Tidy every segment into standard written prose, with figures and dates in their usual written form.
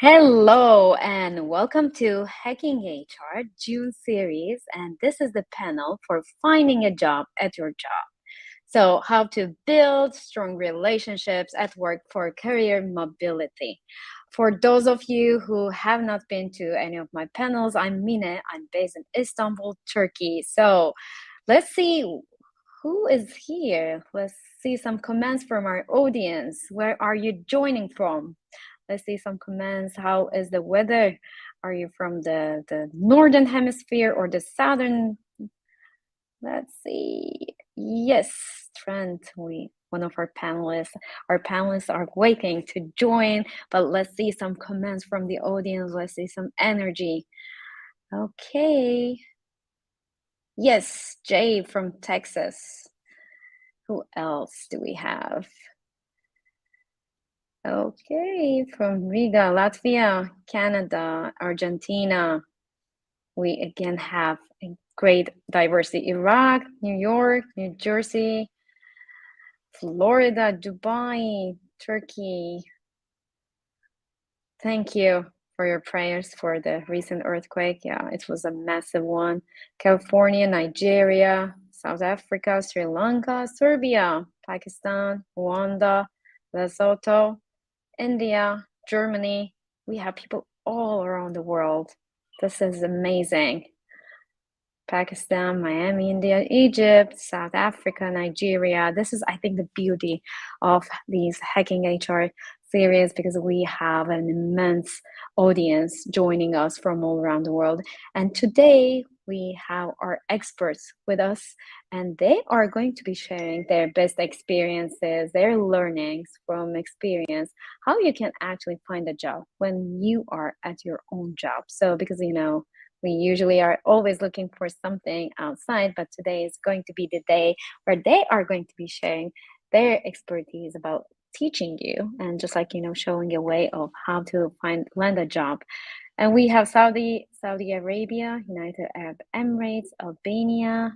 Hello and welcome to Hacking HR June series. And this is the panel for finding a job at your job. So, how to build strong relationships at work for career mobility. For those of you who have not been to any of my panels, I'm Mine. I'm based in Istanbul, Turkey. So, let's see who is here. Let's see some comments from our audience. Where are you joining from? Let's see some comments. How is the weather? Are you from the northern hemisphere or the southern? Let's see. Yes, Trent, one of our panelists are waiting to join, but let's see some comments from the audience. Let's see some energy. Okay. Yes, Jay from Texas. Who else do we have? Okay, from Riga, Latvia, Canada, Argentina. We again have a great diversity. Iraq, New York, New Jersey, Florida, Dubai, Turkey. Thank you for your prayers for the recent earthquake. Yeah, it was a massive one. California, Nigeria, South Africa, Sri Lanka, Serbia, Pakistan, Rwanda, Lesotho, India, Germany. We have people all around the world. This is amazing. Pakistan, Miami, India, Egypt, South Africa, Nigeria. This is, I think, the beauty of these Hacking HR series because we have an immense audience joining us from all around the world. And today we have our experts with us, and they are going to be sharing their best experiences, their learnings from experience, how you can actually find a job when you are at your own job. So, because we usually are always looking for something outside, but today is going to be the day where they are going to be sharing their expertise about teaching you and just showing a way of how to land a job. And we have Saudi Arabia, United Arab Emirates, Albania,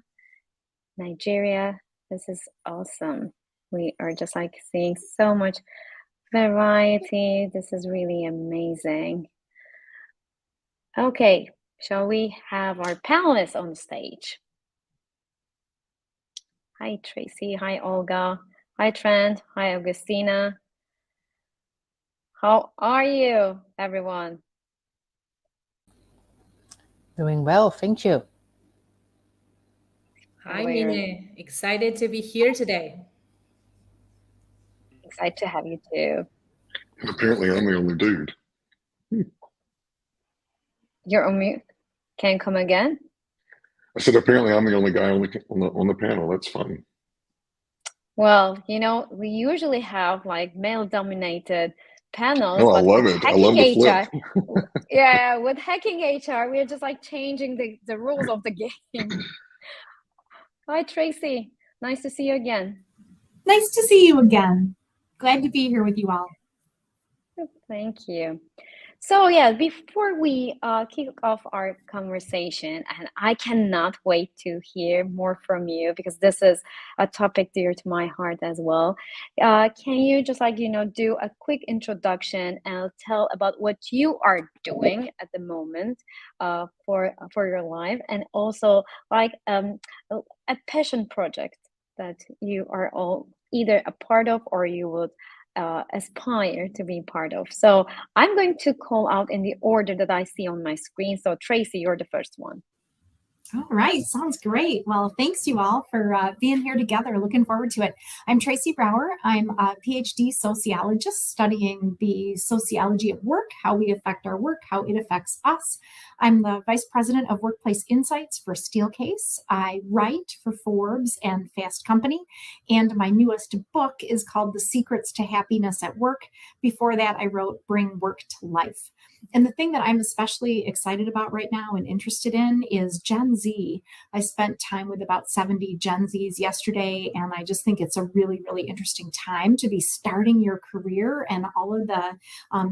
Nigeria. This is awesome. We are just seeing so much variety. This is really amazing. Okay, shall we have our panelists on stage? Hi, Tracy. Hi, Olga. Hi, Trent. Hi, Augustina. How are you, everyone? Doing well, thank you. Hi, Mine. Excited to be here today. Excited to have you too. And apparently I'm the only dude. You're on mute. Can you come again? I said apparently I'm the only guy on the panel. That's funny. Well, we usually have male-dominated panels. No, I love it. I love the flip. Yeah, with Hacking HR, we're just changing the rules of the game. Hi, Tracy. Nice to see you again. Nice to see you again. Glad to be here with you all. Thank you. So yeah, before we kick off our conversation, and I cannot wait to hear more from you because this is a topic dear to my heart as well. Can you just do a quick introduction and tell about what you are doing at the moment for your life, and also a passion project that you are all either a part of or you would aspire to be part of. So I'm going to call out in the order that I see on my screen. So Tracy, you're the first one. All right, sounds great. Well, thanks you all for being here together. Looking forward to it. I'm Tracy Brower. I'm a PhD sociologist studying the sociology of work, how we affect our work, how it affects us. I'm the Vice President of Workplace Insights for Steelcase. I write for Forbes and Fast Company, and my newest book is called The Secrets to Happiness at Work. Before that, I wrote Bring Work to Life. And the thing that I'm especially excited about right now and interested in is Gen Z. I spent time with about 70 Gen Zs yesterday, and I just think it's a really, really interesting time to be starting your career and all of the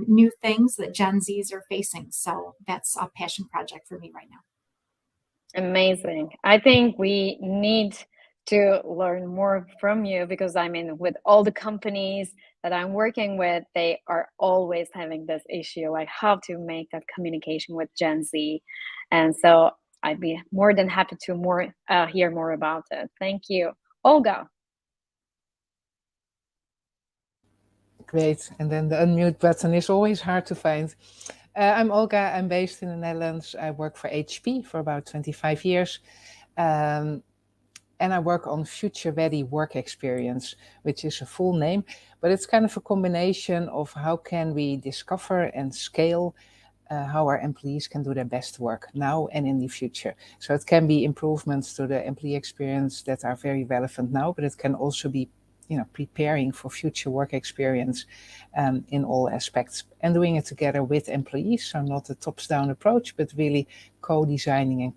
new things that Gen Zs are facing. So that's a passion project for me right now. Amazing. I think we need to learn more from you, because I mean, with all the companies that I'm working with, they are always having this issue, like how to make that communication with Gen Z. And so I'd be more than happy to hear more about it. Thank you. Olga. Great. And then the unmute button is always hard to find. I'm Olga. I'm based in the Netherlands. I work for HP for about 25 years. And I work on future-ready work experience, which is a full name, but it's kind of a combination of how can we discover and scale how our employees can do their best work now and in the future. So it can be improvements to the employee experience that are very relevant now, but it can also be preparing for future work experience in all aspects, and doing it together with employees. So not a tops-down approach, but really co-designing and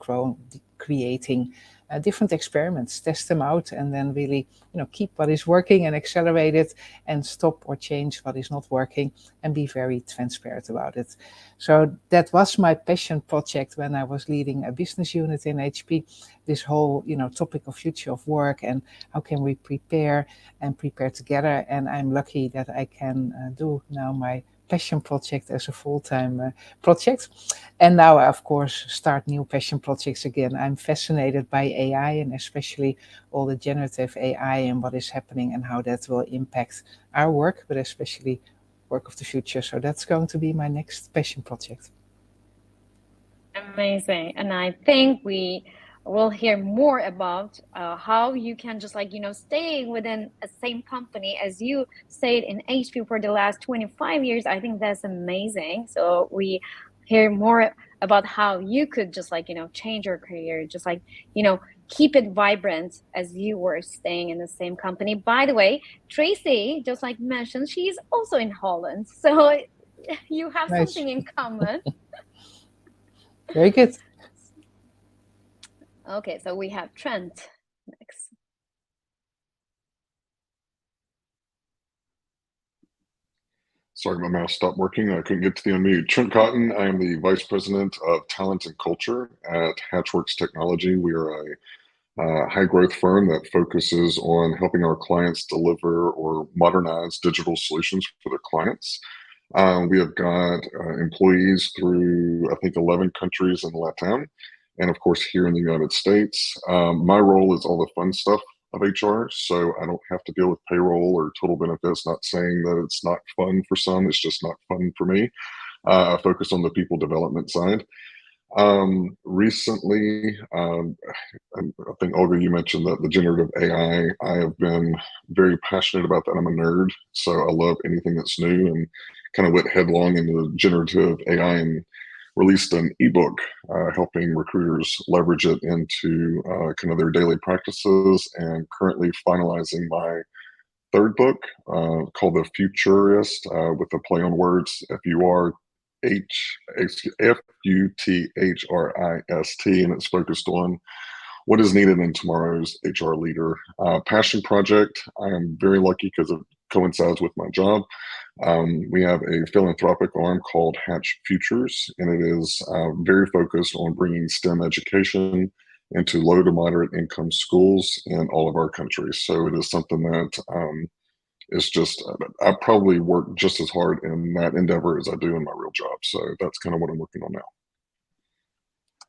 creating different experiments, test them out, and then really keep what is working and accelerate it, and stop or change what is not working, and be very transparent about it. So that was my passion project when I was leading a business unit in HP. This whole topic of future of work and how can we prepare together. And I'm lucky that I can do now my passion project as a full-time project. And now I, of course, start new passion projects again. I'm fascinated by AI, and especially all the generative AI and what is happening and how that will impact our work, but especially work of the future. So that's going to be my next passion project. Amazing. And I think we will hear more about how you can just stay within the same company as you stayed in HP for the last 25 years. I think that's amazing. So we hear more about how you could just change your career, just keep it vibrant as you were staying in the same company. By the way, Tracy, just mentioned, she's also in Holland. So you have Nice. something in common. Very good. Okay, so we have Trent next. Sorry, my mouse stopped working. I couldn't get to the unmute. Trent Cotton. I am the Vice President of Talent and Culture at Hatchworks Technology. We are a high growth firm that focuses on helping our clients deliver or modernize digital solutions for their clients. We have got employees through, I think, 11 countries in Latam, and of course here in the United States. My role is all the fun stuff of HR, so I don't have to deal with payroll or total benefits. Not saying that it's not fun for some, it's just not fun for me. I focus on the people development side. Recently, I think, Olga, you mentioned that the generative AI, I have been very passionate about that. I'm a nerd, so I love anything that's new, and kind of went headlong into generative AI and released an ebook helping recruiters leverage it into kind of their daily practices, and currently finalizing my third book called The Futurist, with a play on words, Futurist, and it's focused on what is needed in tomorrow's HR leader. Passion project, I am very lucky because it coincides with my job. We have a philanthropic arm called Hatch Futures, and it is very focused on bringing STEM education into low to moderate income schools in all of our countries. So it is something that is just, I probably work just as hard in that endeavor as I do in my real job. So that's kind of what I'm working on now.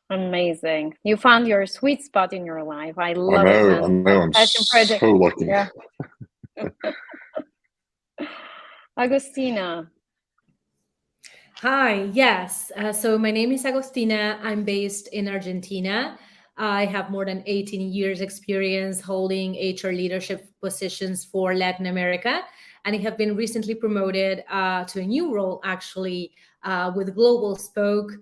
Amazing. You found your sweet spot in your life. I love I it. know, I'm so lucky. Yeah. Agostina. Hi, yes. So my name is Agostina. I'm based in Argentina. I have more than 18 years experience holding HR leadership positions for Latin America. And I have been recently promoted to a new role, actually, with Global Scope,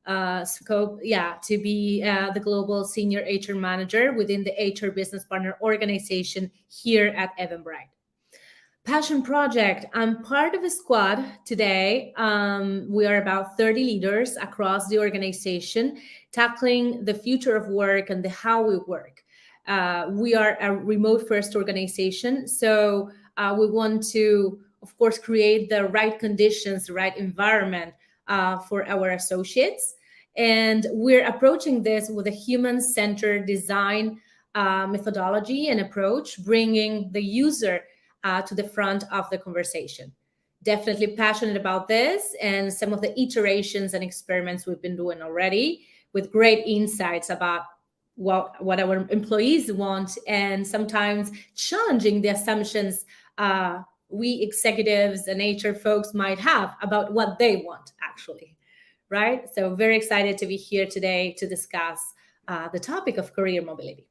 to be the Global Senior HR Manager within the HR Business Partner Organization here at Eventbrite. Passion project. I'm part of a squad today. We are about 30 leaders across the organization tackling the future of work and the how we work. We are a remote first organization, so we want to, of course, create the right conditions, the right environment for our associates. And we're approaching this with a human-centered design methodology and approach, bringing the user to the front of the conversation. Definitely passionate about this and some of the iterations and experiments we've been doing already, with great insights about what our employees want, and sometimes challenging the assumptions we executives and HR folks might have about what they want actually, right? So very excited to be here today to discuss the topic of career mobility.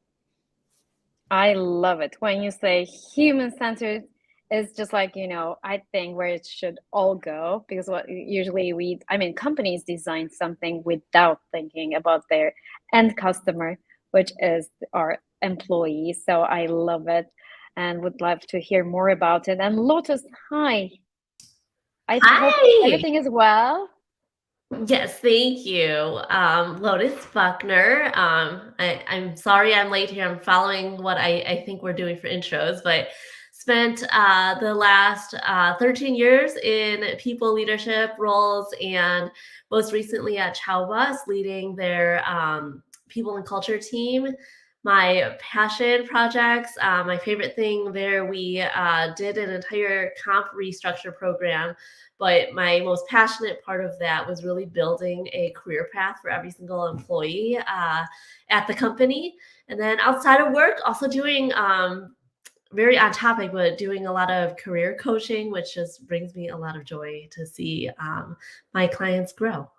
I love it. When you say human-centered, it's just like, I think where it should all go, because what usually companies design something without thinking about their end customer, which is our employees. So I love it and would love to hear more about it. And Lotus, hi. I hope everything is well. Yes, thank you. Lotus Buckner. I'm sorry I'm late here. I'm following what I think we're doing for intros, but spent the last 13 years in people leadership roles, and most recently at Chowbus, leading their people and culture team. My passion projects, my favorite thing there, we did an entire comp restructure program, but my most passionate part of that was really building a career path for every single employee at the company. And then outside of work, also doing very on topic, but doing a lot of career coaching, which just brings me a lot of joy to see my clients grow.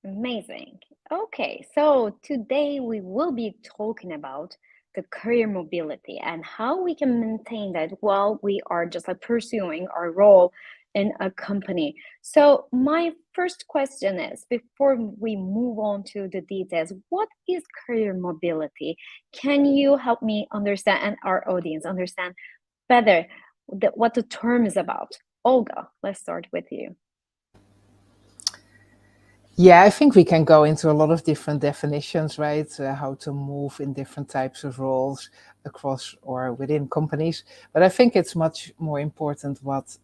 Amazing. Okay, so today we will be talking about the career mobility and how we can maintain that while we are just like pursuing our role in a company. So my first question is, before we move on to the details, what is career mobility? Can you help me understand and our audience understand better what the term is about? Olga, let's start with you. Yeah, I think we can go into a lot of different definitions, right? How to move in different types of roles across or within companies. But I think it's much more important what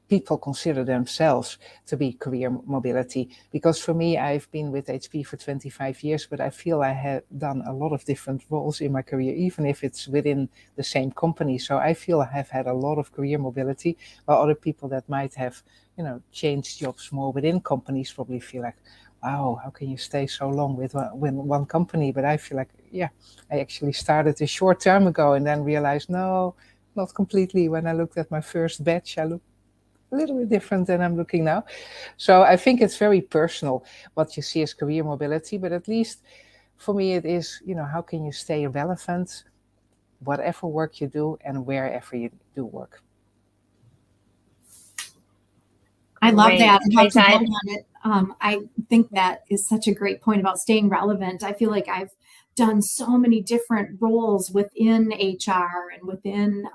people consider themselves to be career mobility. Because for me, I've been with HP for 25 years, but I feel I have done a lot of different roles in my career, even if it's within the same company. So I feel I have had a lot of career mobility, while other people that might have, changed jobs more within companies probably feel like, wow, how can you stay so long with one company? But I feel like, yeah, I actually started a short time ago and then realized, no, not completely. When I looked at my first batch, I looked a little bit different than I'm looking now. So I think it's very personal what you see as career mobility, but at least for me it is, how can you stay relevant, whatever work you do and wherever you do work. I love that. I'd love to build on it. I think that is such a great point about staying relevant. I feel like I've done so many different roles within HR and within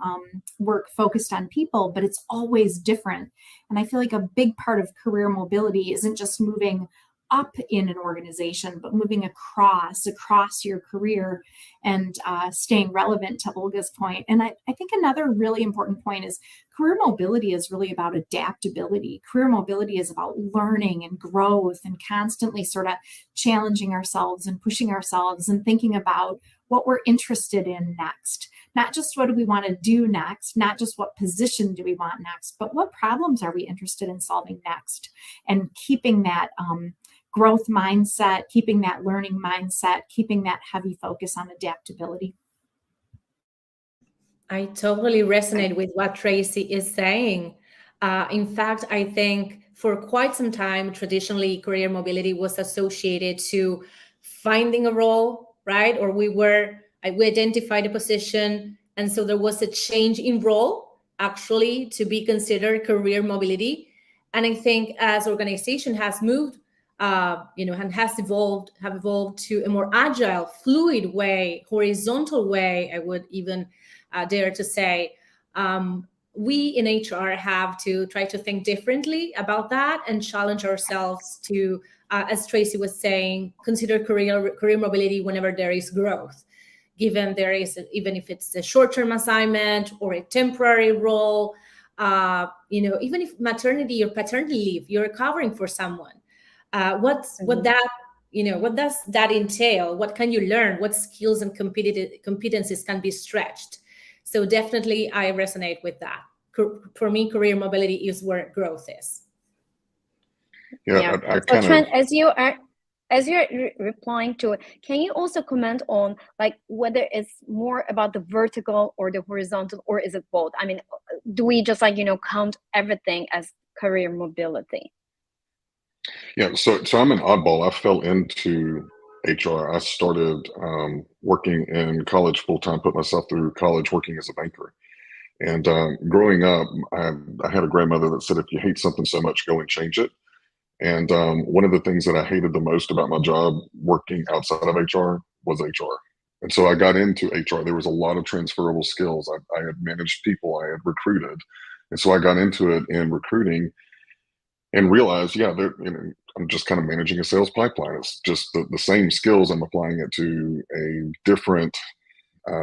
work focused on people, but it's always different. And I feel like a big part of career mobility isn't just moving up in an organization, but moving across your career and staying relevant, to Olga's point. And I think another really important point is career mobility is really about adaptability. Career mobility is about learning and growth and constantly sort of challenging ourselves and pushing ourselves and thinking about what we're interested in next. Not just what do we want to do next, not just what position do we want next, but what problems are we interested in solving next, and keeping that growth mindset, keeping that learning mindset, keeping that heavy focus on adaptability. I totally resonate with what Tracy is saying. In fact, I think for quite some time, traditionally, career mobility was associated to finding a role, right? Or we identified a position, and so there was a change in role, actually, to be considered career mobility. And I think as organization has moved, and have evolved to a more agile, fluid way, horizontal way, I would even dare to say, we in HR have to try to think differently about that and challenge ourselves to, as Tracy was saying, consider career mobility whenever there is growth. Given there is, even if it's a short-term assignment or a temporary role, even if maternity or paternity leave, you're covering for someone. What that what does that entail? What can you learn? What skills and competencies can be stretched? So definitely I resonate with that. For me, career mobility is where growth is. Yeah, I So kind Trent, of, as you're replying to it, can you also comment on like whether it's more about the vertical or the horizontal, or is it both? I mean, do we just like count everything as career mobility? yeah, so I'm an oddball. I fell into HR. I started working in college full time, put myself through college working as a banker. And growing up, I had a grandmother that said, if you hate something so much, go and change it. And one of the things that I hated the most about my job working outside of HR was HR. And so I got into HR. There was a lot of transferable skills. I had managed people, I had recruited. And so I got into it in recruiting and realized, yeah, I'm just kind of managing a sales pipeline. It's just the same skills. I'm applying it to a different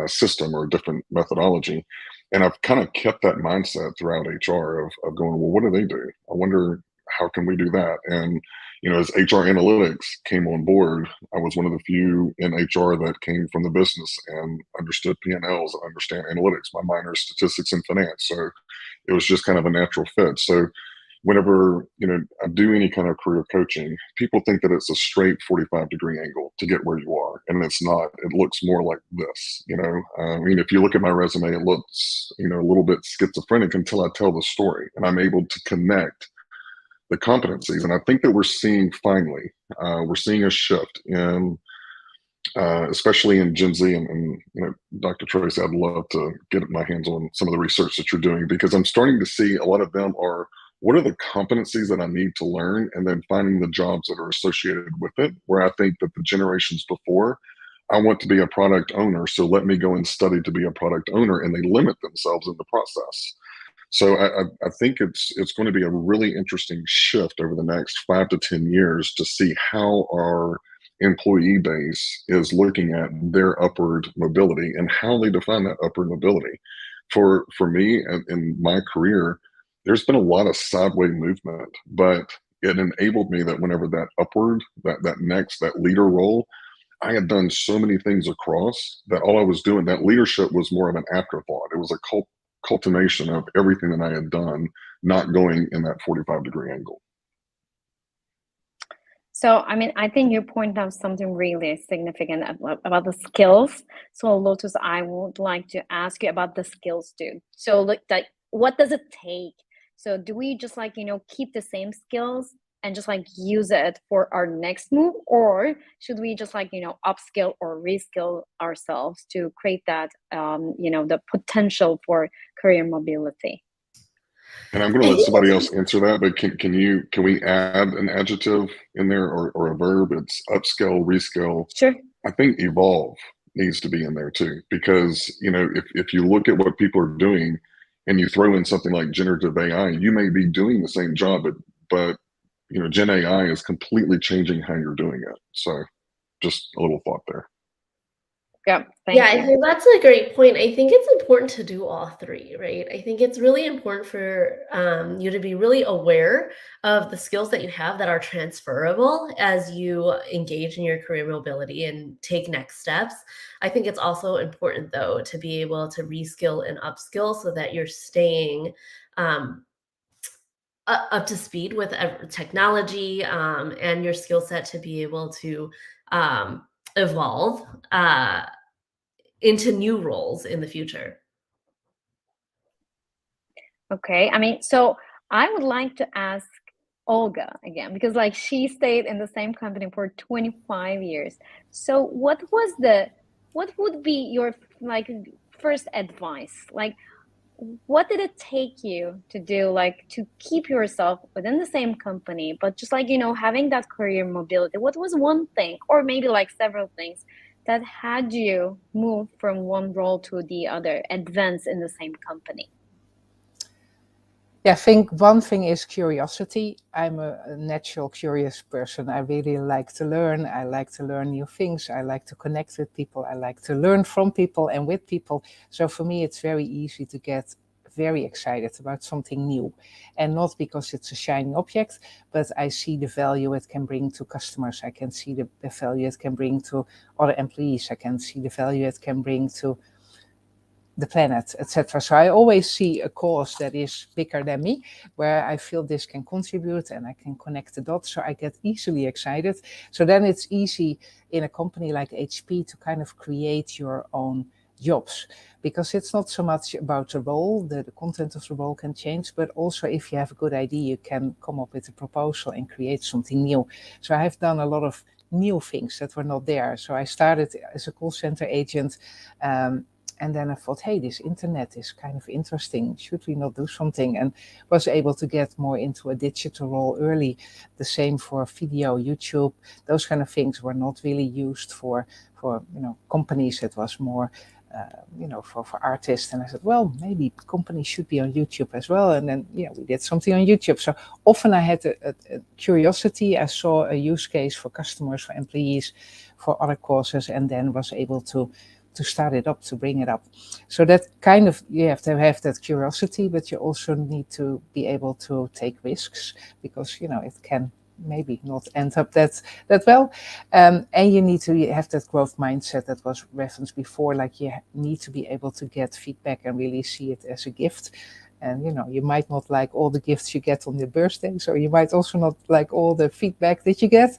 system or a different methodology. And I've kind of kept that mindset throughout HR of going, well, what do they do? I wonder, how can we do that? And, as HR analytics came on board, I was one of the few in HR that came from the business and understood P&Ls and understand analytics. My minor is statistics and finance. So it was just kind of a natural fit. So whenever I do any kind of career coaching, people think that it's a straight 45-degree angle to get where you are, and it's not. It looks more like this. I mean, if you look at my resume, it looks a little bit schizophrenic until I tell the story and I'm able to connect the competencies. And I think that we're seeing finally a shift in especially in Gen Z, and Dr. Tracy, I'd love to get my hands on some of the research that you're doing, because I'm starting to see a lot of them are, what are the competencies that I need to learn, and then finding the jobs that are associated with it, where I think that the generations before, I want to be a product owner, so let me go and study to be a product owner, and they limit themselves in the process. So I think it's going to be a really interesting shift over the next 5 to 10 years to see how our employee base is looking at their upward mobility and how they define that upward mobility. For me, in my career, there's been a lot of sideways movement, but it enabled me that whenever that upward, that leader role, I had done so many things across that all I was doing, that leadership was more of an afterthought. It was a culmination of everything that I had done, not going in that 45-degree angle. So, I mean, I think you point out something really significant about the skills. So, Lotus, I would like to ask you about the skills too. So, like, what does it take? So, do we just keep the same skills and just use it for our next move, or should we just upskill or reskill ourselves to create that the potential for career mobility? And I'm going to let somebody else answer that, but can we add an adjective in there, or a verb? It's upskill, reskill. Sure. I think evolve needs to be in there too, because if you look at what people are doing and you throw in something like generative AI, you may be doing the same job, but Gen AI is completely changing how you're doing it. So just a little thought there. Yeah, I think that's a great point. I think it's important to do all three, right? I think it's really important for you to be really aware of the skills that you have that are transferable as you engage in your career mobility and take next steps. I think it's also important, though, to be able to reskill and upskill so that you're staying up to speed with technology and your skill set to be able to evolve into new roles in the future. Okay, I mean, so I would like to ask Olga again, because she stayed in the same company for 25 years. So what would be your first advice? What did it take you to do, to keep yourself within the same company, but just having that career mobility? What was one thing, or maybe several things, that had you move from one role to the other, advance in the same company? Yeah, I think one thing is curiosity. I'm a natural curious person. I really like to learn. I like to learn new things. I like to connect with people. I like to learn from people and with people. So for me, it's very easy to get very excited about something new. And not because it's a shiny object, but I see the value it can bring to customers. I can see the value it can bring to other employees. I can see the value it can bring to the planet, etc. So I always see a cause that is bigger than me, where I feel this can contribute and I can connect the dots. So I get easily excited. So then it's easy in a company like HP to kind of create your own jobs, because it's not so much about the role, the content of the role can change, but also if you have a good idea, you can come up with a proposal and create something new. So I have done a lot of new things that were not there. So I started as a call center agent, and then I thought, hey, this internet is kind of interesting. Should we not do something? And was able to get more into a digital role early. The same for video, YouTube. Those kind of things were not really used for companies. It was more, for artists. And I said, well, maybe companies should be on YouTube as well. And then, we did something on YouTube. So often I had a curiosity. I saw a use case for customers, for employees, for other causes, and then was able to start it up, to bring it up. So that kind of, you have to have that curiosity, but you also need to be able to take risks, because, it can maybe not end up that well. And you need to have that growth mindset that was referenced before, like you need to be able to get feedback and really see it as a gift. And, you might not like all the gifts you get on your birthdays, or you might also not like all the feedback that you get.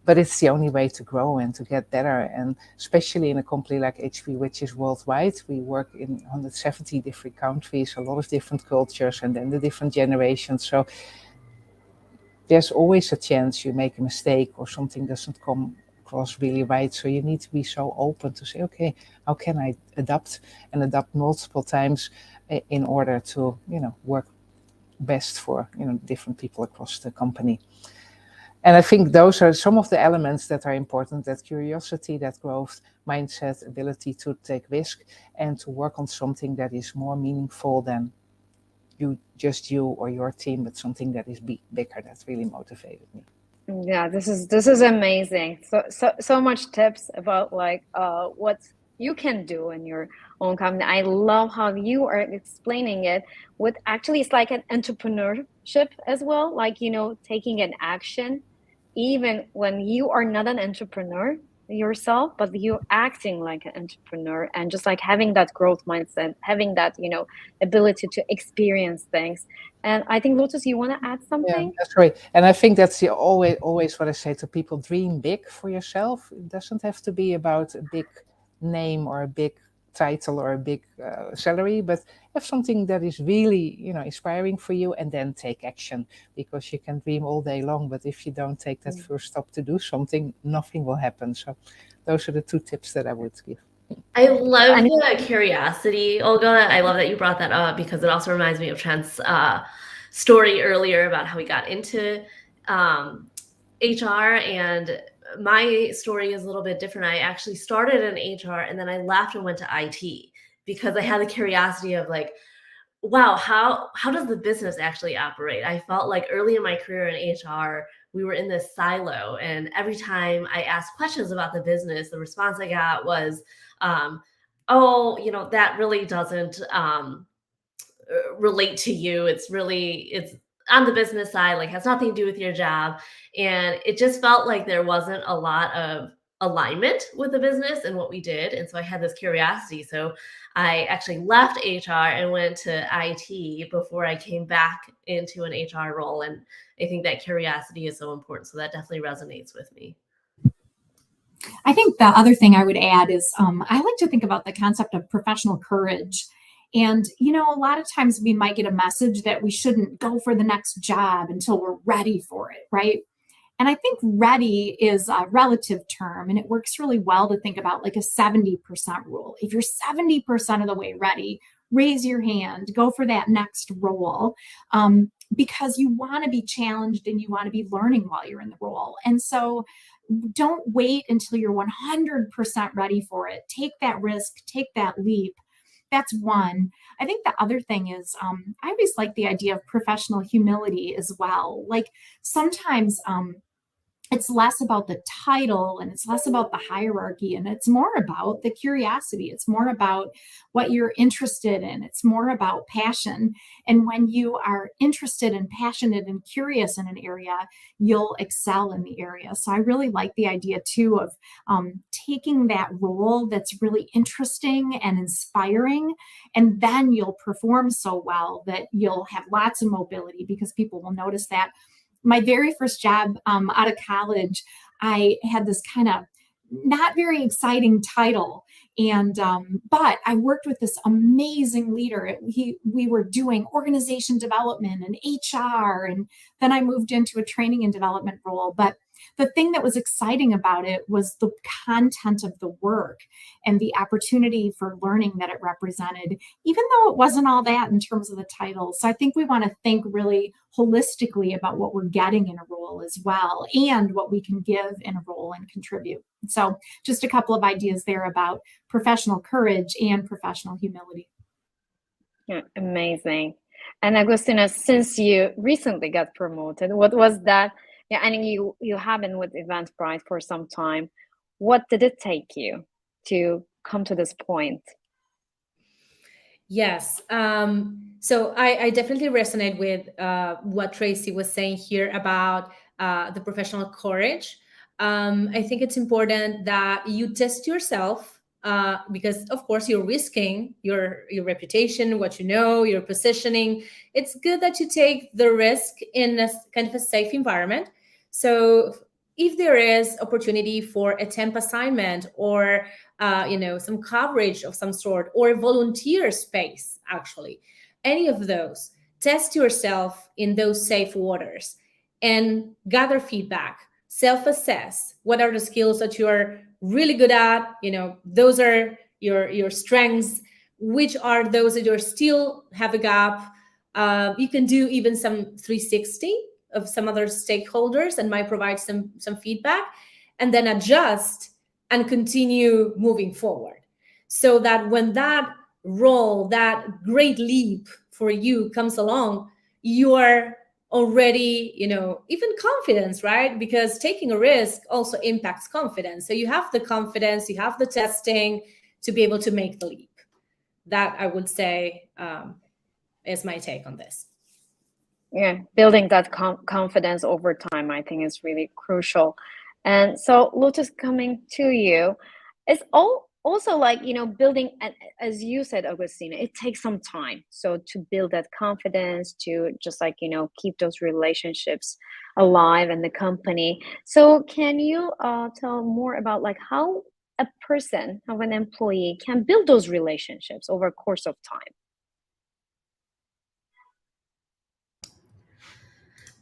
But it's the only way to grow and to get better. And especially in a company like HP, which is worldwide, we work in 170 different countries, a lot of different cultures, and then the different generations. So there's always a chance you make a mistake or something doesn't come across really right. So you need to be so open to say, okay, how can I adapt multiple times in order to, work best for, different people across the company. And I think those are some of the elements that are important: that curiosity, that growth mindset, ability to take risk, and to work on something that is more meaningful than you or your team, but something that is bigger. That really motivated me. Yeah, this is amazing. So much tips about what you can do in your own company. I love how you are explaining it with, actually it's like an entrepreneurship as well, like, taking an action even when you are not an entrepreneur yourself, but you acting like an entrepreneur, and just like having that growth mindset, having that ability to experience things. And I think, Lotus, you want to add something? Yeah, that's right. And I think that's always what I say to people: dream big for yourself. It doesn't have to be about a big name or a big title or a big salary, but have something that is really inspiring for you, and then take action, because you can dream all day long, but if you don't take that first step to do something, nothing will happen. So those are the two tips that I would give. I love the curiosity, Olga. I love that you brought that up, because it also reminds me of Trent's story earlier about how he got into HR. And my story is a little bit different. I actually started in HR, and then I left and went to IT, because I had the curiosity of like, wow, how does the business actually operate? I felt like early in my career in HR, we were in this silo, and every time I asked questions about the business, the response I got was, that really doesn't relate to you. It's on the business side, like has nothing to do with your job. And it just felt like there wasn't a lot of alignment with the business and what we did. And so I had this curiosity. So I actually left HR and went to IT before I came back into an HR role. And I think that curiosity is so important. So that definitely resonates with me. I think the other thing I would add is I like to think about the concept of professional courage. And, a lot of times we might get a message that we shouldn't go for the next job until we're ready for it, right? And I think ready is a relative term, and it works really well to think about like a 70% rule. If you're 70% of the way ready, raise your hand, go for that next role, because you want to be challenged and you want to be learning while you're in the role. And so don't wait until you're 100% ready for it. Take that risk, take that leap. That's one. I think the other thing is, I always like the idea of professional humility as well. Like sometimes it's less about the title and it's less about the hierarchy, and it's more about the curiosity. It's more about what you're interested in. It's more about passion. And when you are interested and passionate and curious in an area, you'll excel in the area. So I really like the idea too of taking that role that's really interesting and inspiring, and then you'll perform so well that you'll have lots of mobility because people will notice that. My very first job out of college, I had this kind of not very exciting title, and but I worked with this amazing leader. We were doing organization development and HR, and then I moved into a training and development role. But the thing that was exciting about it was the content of the work and the opportunity for learning that it represented, even though it wasn't all that in terms of the title. So I think we want to think really holistically about what we're getting in a role as well, and what we can give in a role and contribute. So just a couple of ideas there about professional courage and professional humility. Yeah, amazing. And Agustina, since you recently got promoted, what was that? Yeah, and you have been with Eventbrite for some time. What did it take you to come to this point? Yes. So I definitely resonate with what Tracy was saying here about the professional courage. I think it's important that you test yourself because, of course, you're risking your reputation, what you know, your positioning. It's good that you take the risk in a kind of a safe environment. So if there is opportunity for a temp assignment or some coverage of some sort, or a volunteer space, actually, any of those, test yourself in those safe waters and gather feedback, self-assess. What are the skills that you're really good at? Those are your strengths. Which are those that you still have a gap? You can do even some 360 of some other stakeholders and might provide some feedback, and then adjust and continue moving forward, so that when that role, that great leap for you comes along, you are already, even confidence, right? Because taking a risk also impacts confidence. So you have the confidence, you have the testing to be able to make the leap. That, I would say, is my take on this. Yeah, building that confidence over time, I think, is really crucial. And so, Lotus, coming to you, it's also like, building, as you said, Agustina, it takes some time. So to build that confidence, to just like, keep those relationships alive in the company. So can you tell more about like how a person, how an employee can build those relationships over a course of time?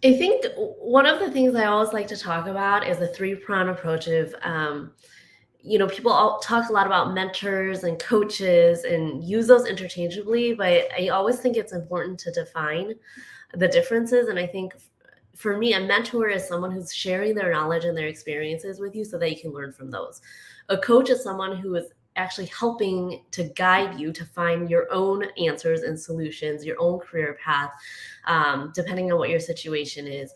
I think one of the things I always like to talk about is the three-pronged approach of, people all talk a lot about mentors and coaches and use those interchangeably, but I always think it's important to define the differences. And I think for me, a mentor is someone who's sharing their knowledge and their experiences with you so that you can learn from those. A coach is someone who is actually helping to guide you to find your own answers and solutions, your own career path, depending on what your situation is.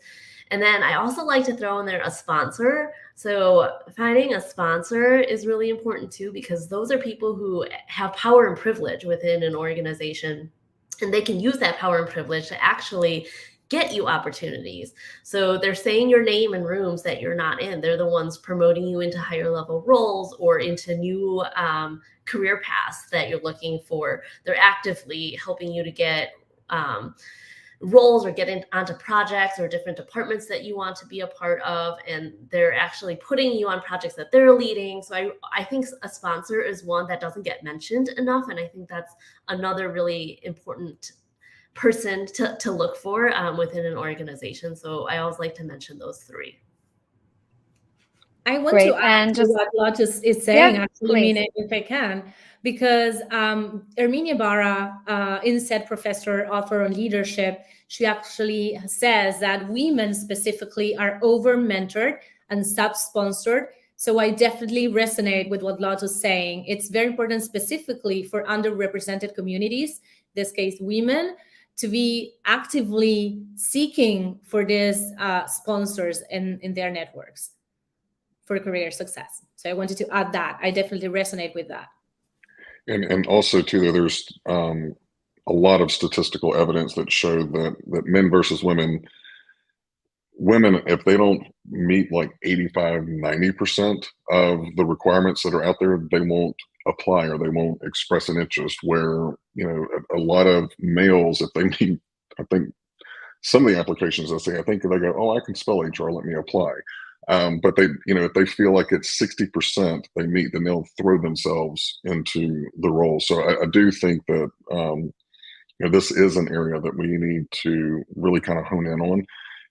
And then I also like to throw in there a sponsor. So finding a sponsor is really important too, because those are people who have power and privilege within an organization, and they can use that power and privilege to actually get you opportunities. So they're saying your name in rooms that you're not in. They're the ones promoting you into higher level roles or into new career paths that you're looking for. They're actively helping you to get roles or get onto projects or different departments that you want to be a part of. And they're actually putting you on projects that they're leading. So I think a sponsor is one that doesn't get mentioned enough. And I think that's another really important person to look for within an organization. So I always like to mention those three. I want to add to what Lotus is saying, actually, Mina, if I can, because Erminia Barra, INSEAD professor, author on leadership, she actually says that women specifically are over-mentored and sub-sponsored. So I definitely resonate with what Lotus is saying. It's very important specifically for underrepresented communities, in this case, women, to be actively seeking for these sponsors in their networks for career success. So I wanted to add that. I definitely resonate with that. And also too, there's a lot of statistical evidence that show that men versus women, if they don't meet like 85, 90% of the requirements that are out there, they won't apply or they won't express an interest. Where, a lot of males, if they meet, I think some of the applications I see, I think they go, oh, I can spell HR, let me apply. But they, if they feel like it's 60% they meet, then they'll throw themselves into the role. So I do think that, this is an area that we need to really kind of hone in on.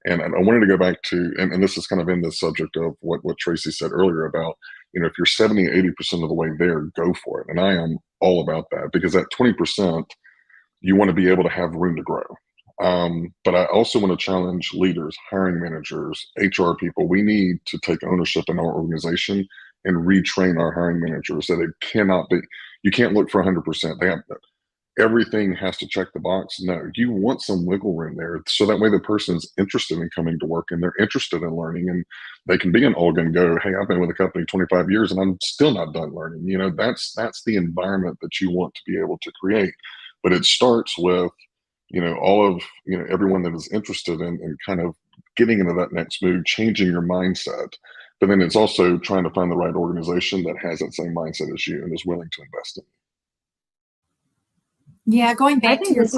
And I wanted to go back to, and this is kind of in the subject of what Tracy said earlier about, if you're 70, 80% of the way there, go for it. And I am all about that, because at 20%, you want to be able to have room to grow. But I also want to challenge leaders, hiring managers, HR people. We need to take ownership in our organization and retrain our hiring managers that it cannot be, you can't look for 100%. Everything has to check the box. No, you want some wiggle room there. So that way the person's interested in coming to work and they're interested in learning, and they can be an all gun go. Hey, I've been with the company 25 years and I'm still not done learning. That's the environment that you want to be able to create. But it starts with, all of, everyone that is interested in kind of getting into that next move, changing your mindset. But then it's also trying to find the right organization that has that same mindset as you and is willing to invest in. Yeah, going back to your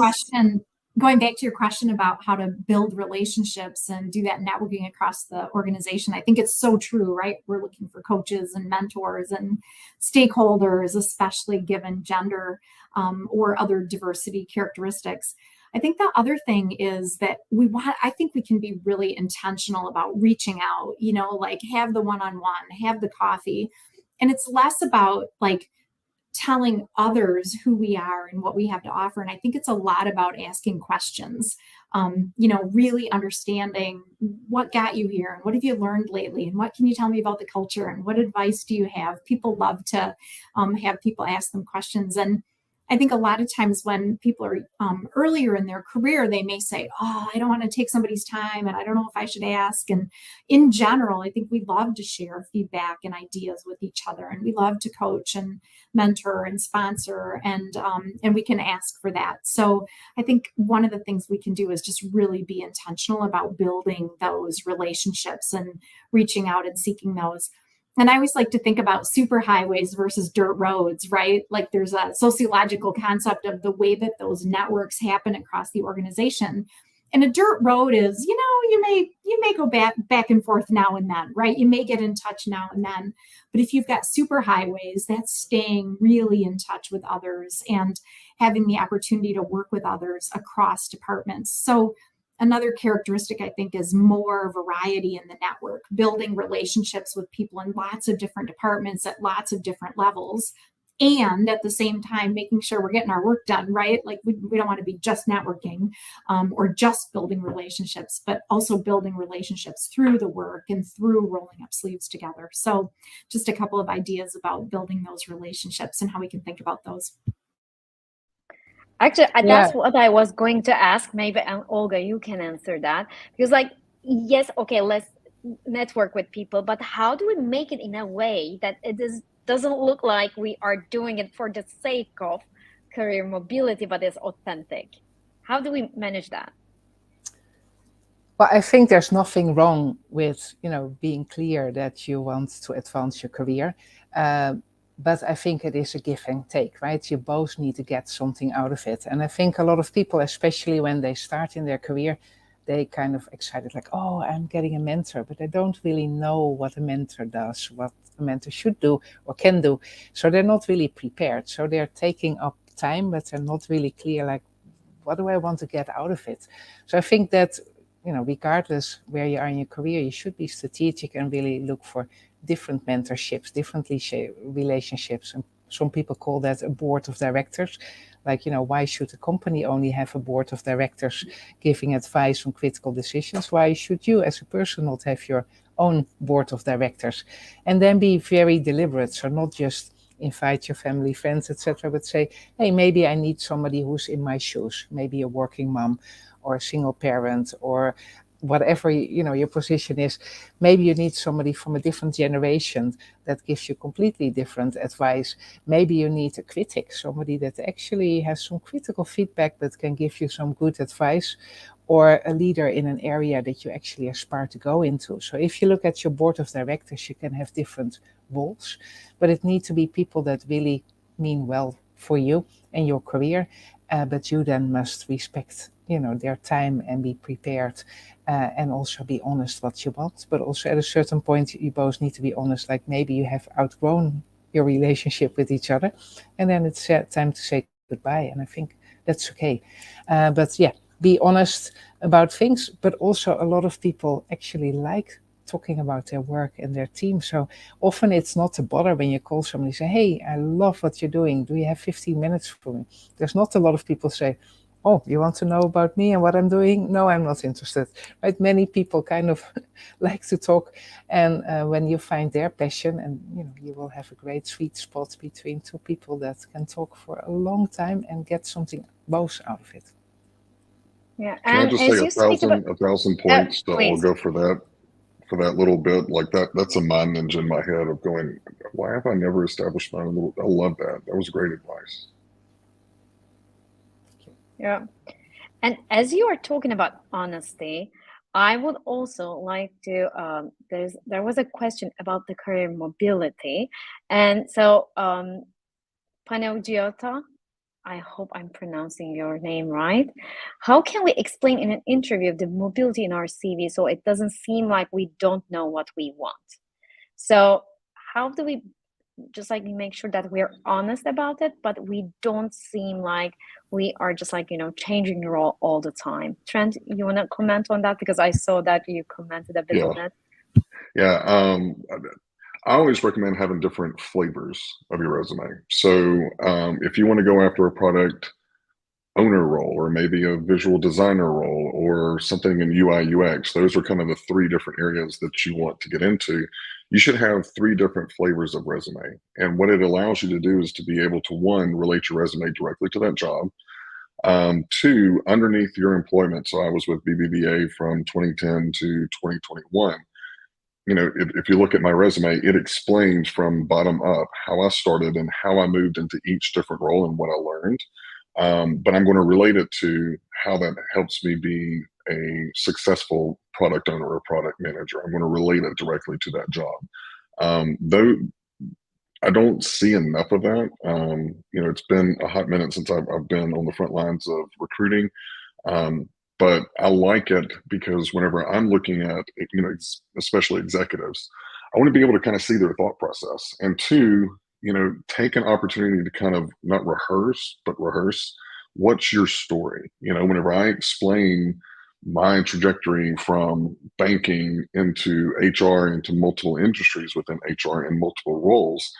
question about how to build relationships and do that networking across the organization, I think it's so true, right? We're looking for coaches and mentors and stakeholders, especially given gender or other diversity characteristics. I think the other thing is that I think we can be really intentional about reaching out, like have the one-on-one, have the coffee. And it's less about like telling others who we are and what we have to offer. And I think it's a lot about asking questions, really understanding what got you here and what have you learned lately and what can you tell me about the culture and what advice do you have? People love to have people ask them questions. And I think a lot of times when people are earlier in their career, they may say, oh, I don't want to take somebody's time and I don't know if I should ask. And in general, I think we love to share feedback and ideas with each other. And we love to coach and mentor and sponsor, and we can ask for that. So I think one of the things we can do is just really be intentional about building those relationships and reaching out and seeking those. And I always like to think about superhighways versus dirt roads, right? Like there's a sociological concept of the way that those networks happen across the organization. And a dirt road is, you may go back and forth now and then, right? You may get in touch now and then. But if you've got superhighways, that's staying really in touch with others and having the opportunity to work with others across departments. So another characteristic, I think, is more variety in the network, building relationships with people in lots of different departments at lots of different levels. And at the same time, making sure we're getting our work done, right? Like we don't want to be just networking or just building relationships, but also building relationships through the work and through rolling up sleeves together. So just a couple of ideas about building those relationships and how we can think about those. Actually, that's what I was going to ask. Maybe, Olga, you can answer that. Because yes, okay, let's network with people, but how do we make it in a way that doesn't look like we are doing it for the sake of career mobility, but is authentic? How do we manage that? Well, I think there's nothing wrong with, being clear that you want to advance your career. But I think it is a give and take, right? You both need to get something out of it. And I think a lot of people, especially when they start in their career, they kind of excited like, oh, I'm getting a mentor, but they don't really know what a mentor does, what a mentor should do or can do. So they're not really prepared. So they're taking up time, but they're not really clear, like, what do I want to get out of it? So I think that, regardless where you are in your career, you should be strategic and really look for different mentorships, different relationships. And some people call that a board of directors. Like, why should a company only have a board of directors giving advice on critical decisions? Why should you as a person not have your own board of directors? And then be very deliberate. So not just invite your family, friends, etc., but say, hey, maybe I need somebody who's in my shoes, maybe a working mom or a single parent or whatever your position is. Maybe you need somebody from a different generation that gives you completely different advice. Maybe you need a critic, somebody that actually has some critical feedback but can give you some good advice, or a leader in an area that you actually aspire to go into. So if you look at your board of directors, you can have different roles, but it needs to be people that really mean well for you and your career, but you then must respect their time and be prepared, and also be honest what you want. But also at a certain point you both need to be honest, like maybe you have outgrown your relationship with each other, and then it's time to say goodbye, and I think that's okay. But yeah, be honest about things, but also a lot of people actually like talking about their work and their team. So often it's not a bother when you call somebody and say, hey, I love what you're doing. Do you have 15 minutes for me? There's not a lot of people say, oh, you want to know about me and what I'm doing? No, I'm not interested. Right? Many people kind of like to talk, and when you find their passion, and you will have a great sweet spot between two people that can talk for a long time and get something both out of it. Yeah, Can I and just as say you speak about, 1,000 points to all please. go for that little bit? Like that's a mind ninja in my head of going, why have I never established my own little, I love that. That was great advice. Yeah. And as you are talking about honesty, I would also like to, there was a question about the career mobility. And so, Panagiotta, I hope I'm pronouncing your name right. How can we explain in an interview the mobility in our CV so it doesn't seem like we don't know what we want? So how do we just like make sure that we're honest about it, but we don't seem like we are just like, changing the role all the time? Trent, you want to comment on that? Because I saw that you commented a bit on it. Yeah. I always recommend having different flavors of your resume. So if you want to go after a product owner role, or maybe a visual designer role, or something in UI UX, those are kind of the three different areas that you want to get into. You should have three different flavors of resume. And what it allows you to do is to be able to, one, relate your resume directly to that job. Two, underneath your employment. So I was with BBVA from 2010 to 2021. If you look at my resume, it explains from bottom up how I started and how I moved into each different role and what I learned. But I'm going to relate it to how that helps me be a successful product owner or product manager. I'm going to relate it directly to that job. Though I don't see enough of that. It's been a hot minute since I've been on the front lines of recruiting. But I like it because whenever I'm looking at, especially executives, I want to be able to kind of see their thought process. And two, take an opportunity to kind of not rehearse, but rehearse. What's your story? Whenever I explain my trajectory from banking into HR, into multiple industries within HR and multiple roles,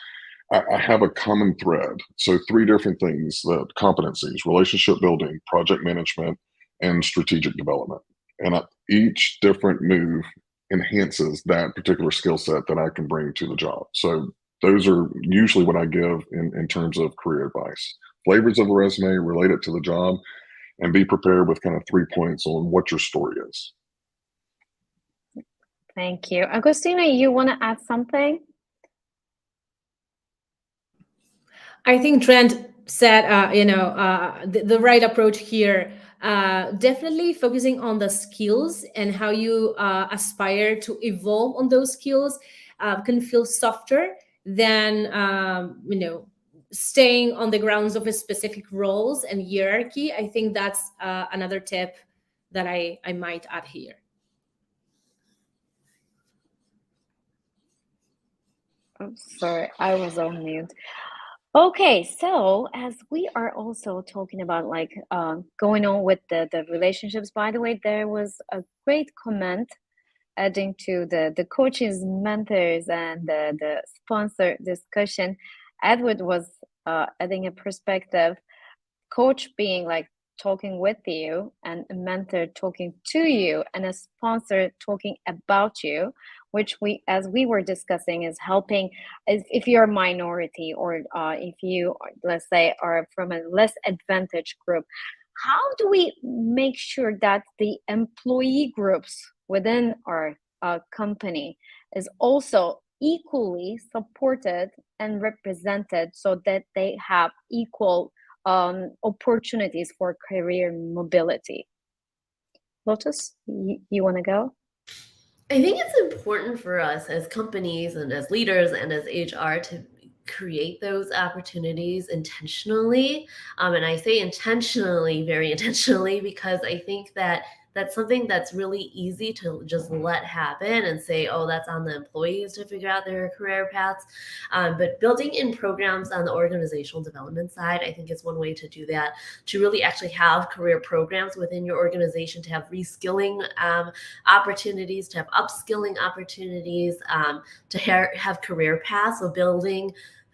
I have a common thread. So three different things: the competencies, relationship building, project management, and strategic development. And each different move enhances that particular skill set that I can bring to the job. So those are usually what I give in terms of career advice. Flavors of a resume, relate it to the job, and be prepared with kind of 3 points on what your story is. Thank you. Agostina, you want to add something? I think Trent said, the right approach here. Definitely focusing on the skills and how you aspire to evolve on those skills can feel softer than staying on the grounds of a specific roles and hierarchy. I think that's another tip that I might add here. Oh, sorry, I was on mute. Okay, so as we are also talking about like going on with the relationships, by the way, there was a great comment adding to the coaches, mentors, and the sponsor discussion. Edward was adding a perspective, coach being like talking with you, and a mentor talking to you, and a sponsor talking about you, which we, as we were discussing, is helping if you're a minority, or if you, let's say, are from a less advantaged group. How do we make sure that the employee groups within our company is also equally supported and represented, so that they have equal opportunities for career mobility? Lotus, you want to go? I think it's important for us as companies and as leaders and as HR to create those opportunities intentionally. And I say intentionally, very intentionally, because I think that that's something that's really easy to just let happen and say, oh, that's on the employees to figure out their career paths. But building in programs on the organizational development side, I think is one way to do that, to really actually have career programs within your organization, to have reskilling opportunities, to have upskilling opportunities, to have career paths. So building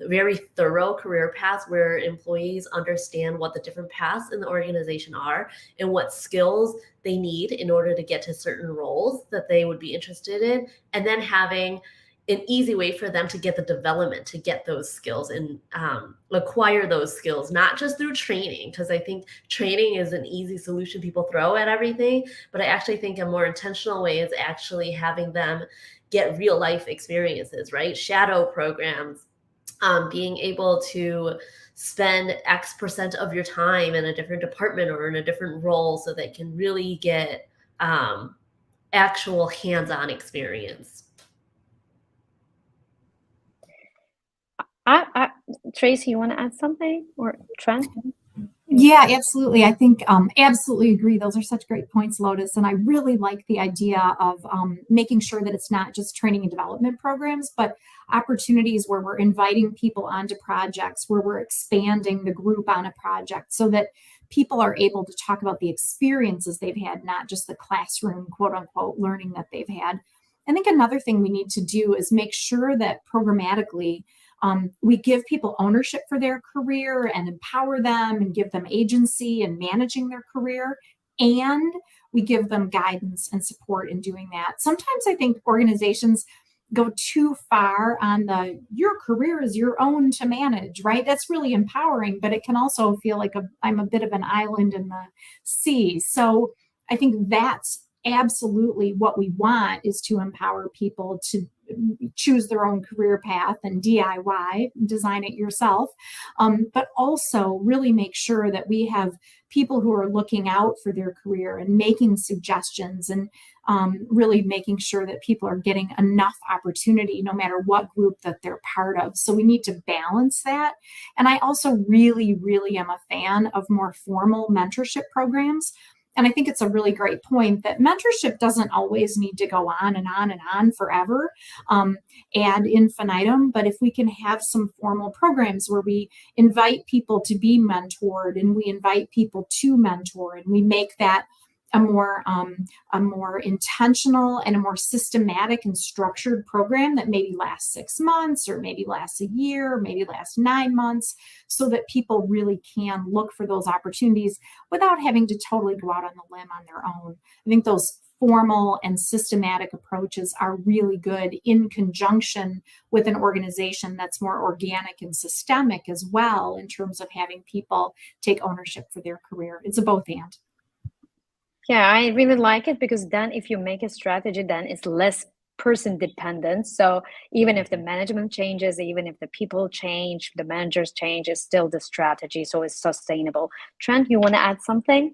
very thorough career paths where employees understand what the different paths in the organization are and what skills they need in order to get to certain roles that they would be interested in, and then having an easy way for them to get the development to get those skills and acquire those skills, not just through training, because I think training is an easy solution people throw at everything, but I actually think a more intentional way is actually having them get real life experiences, right? Shadow programs, being able to spend X percent of your time in a different department or in a different role so that can really get actual hands-on experience. Tracy, you want to add something, or Trent? Yeah, absolutely. I think absolutely agree. Those are such great points, Lotus. And I really like the idea of making sure that it's not just training and development programs, but opportunities where we're inviting people onto projects, where we're expanding the group on a project so that people are able to talk about the experiences they've had, not just the classroom, quote unquote, learning that they've had. I think another thing we need to do is make sure that programmatically we give people ownership for their career and empower them and give them agency in managing their career. And we give them guidance and support in doing that. Sometimes I think organizations go too far on your career is your own to manage, right? That's really empowering, but it can also feel like I'm a bit of an island in the sea. So I think that's absolutely what we want, is to empower people to choose their own career path and DIY, design it yourself, but also really make sure that we have people who are looking out for their career and making suggestions, and really making sure that people are getting enough opportunity no matter what group that they're part of. So we need to balance that. And I also really, really am a fan of more formal mentorship programs. And I think it's a really great point that mentorship doesn't always need to go on and on and on forever, ad infinitum. But if we can have some formal programs where we invite people to be mentored and we invite people to mentor, and we make that a more intentional and a more systematic and structured program that maybe lasts 6 months, or maybe lasts a year, or maybe lasts 9 months, so that people really can look for those opportunities without having to totally go out on the limb on their own. I think those formal and systematic approaches are really good in conjunction with an organization that's more organic and systemic as well, in terms of having people take ownership for their career. It's a both and. Yeah, I really like it, because then if you make a strategy, then it's less person dependent. So even if the management changes, even if the people change, the managers change, it's still the strategy. So it's sustainable. Trent, you want to add something?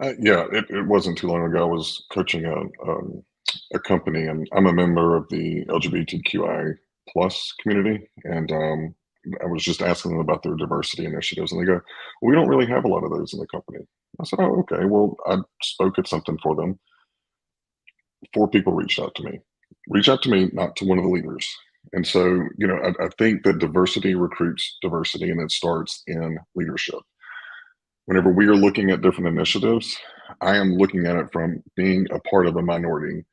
Yeah, it wasn't too long ago. I was coaching a company, and I'm a member of the LGBTQI plus community, and I was just asking them about their diversity initiatives, and they go, well, "We don't really have a lot of those in the company." I said, "Oh, okay." Well, I spoke at something for them. 4 people reached out to me. Not to one of the leaders. And so, I think that diversity recruits diversity, and it starts in leadership. Whenever we are looking at different initiatives, I am looking at it from being a part of a minority